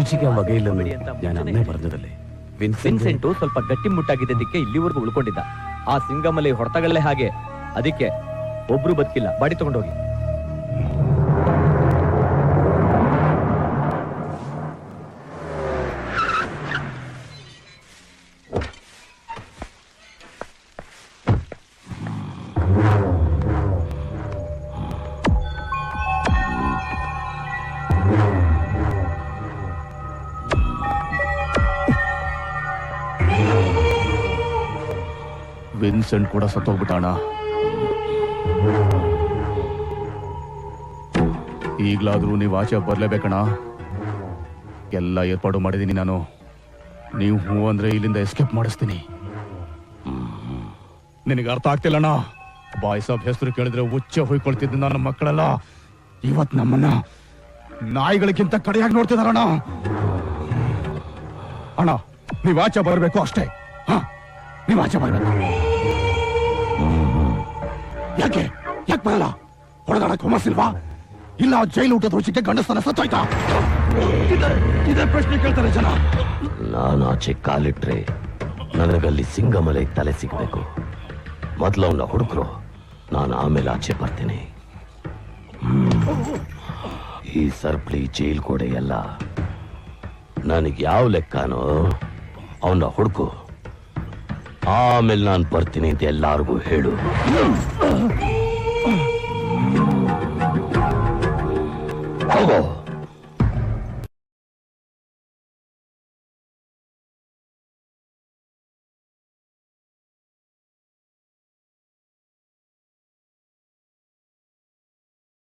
സൂക്ഷിക്കാൻ വകയില്ലെന്ന് ഞാൻ അന്നേ പറഞ്ഞതല്ലേ. ವಿನ್ಸೆಂಟು ಸ್ವಲ್ಪ ಗಟ್ಟಿ ಮುಟ್ಟಾಗಿದ್ದಕ್ಕೆ ಇಲ್ಲಿವರೆಗೂ ಉಳ್ಕೊಂಡಿದ್ದ. ಆ ಸಿಂಗಮಲೆ ಹೊಡೆತಗಳೇ ಹಾಗೆ, ಅದಕ್ಕೆ ಒಬ್ರು ಬದುಕಿಲ್ಲ. ಬಾಡಿ ತಗೊಂಡೋಗಿ. ವಿನ್ಸೆಂಟ್ ಕೂಡ ಸತ್ತೋಗ್ಬಿಟ್ಟಾಣ. ಈಗ್ಲಾದ್ರೂ ನೀವು ಆಚೆ ಬರ್ಲೇಬೇಕಣ್ಣ. ಎಲ್ಲ ಏರ್ಪಾಡು ಮಾಡಿದೀನಿ ನಾನು. ನೀವು ಹೂ ಅಂದ್ರೆ ಇಲ್ಲಿಂದ ಎಸ್ಕೇಪ್ ಮಾಡಿಸ್ತೀನಿ. ನಿನಗೆ ಅರ್ಥ ಆಗ್ತಿಲ್ಲಣ್ಣ. ಬಾಯ್ ಸಾಬ್ ಹೆಸರು ಕೇಳಿದ್ರೆ ಉಚ್ಚ ಹೊಯ್ಕೊಳ್ತಿದ್ದ ನನ್ನ ಮಕ್ಕಳೆಲ್ಲ ಇವತ್ ನಮ್ಮನ್ನ ನಾಯಿಗಳಿಗಿಂತ ಕಡೆಯಾಗಿ ನೋಡ್ತಿದಾರಣ್ಣ. ಅಣ್ಣ ನೀವ್ ಆಚೆ ಬರ್ಬೇಕು ಅಷ್ಟೇ. ನೀವ್ ಆಚೆ ಬರ್ಬೇಕು. ಯಾಕೆ ಬರಲ್ಲ? ಹೊಡೆದಾಡಕ್ ಹುಮ್ಮಸ್ಸಿಲ್ವಾ? ಇಲ್ಲ ಜೈಲು ಊಟದ ರುಚಿಗೆ ಗಂಡಸ್ತನ ಸತ್ತೋಯ್ತಾ? ಇದೇ ಪ್ರಶ್ನೆ ಕೇಳ್ತಾರೆ ಜನ. ನಾನು ಆಚೆ ಕಾಲಿಟ್ರೆ ನನಗಲ್ಲಿ ಸಿಂಗಮಲೆ ತಲೆ ಸಿಗ್ಬೇಕು. ಮೊದಲು ಅವನ್ನ ಹುಡುಕ್ರು, ನಾನು ಆಮೇಲೆ ಆಚೆ ಬರ್ತೀನಿ. ಈ ಸರ್ಪ್ಲಿ ಜೈಲ್ ಕೋಡೆ ಎಲ್ಲ ನನಗೆ ಯಾವ ಲೆಕ್ಕನೋ ಅವನ್ನ ಹುಡುಕು, ಆಮೇಲೆ ನಾನು ಬರ್ತೀನಿ ಅಂತ ಎಲ್ಲಾರ್ಗೂ ಹೇಳು. ಹೋಗೋ.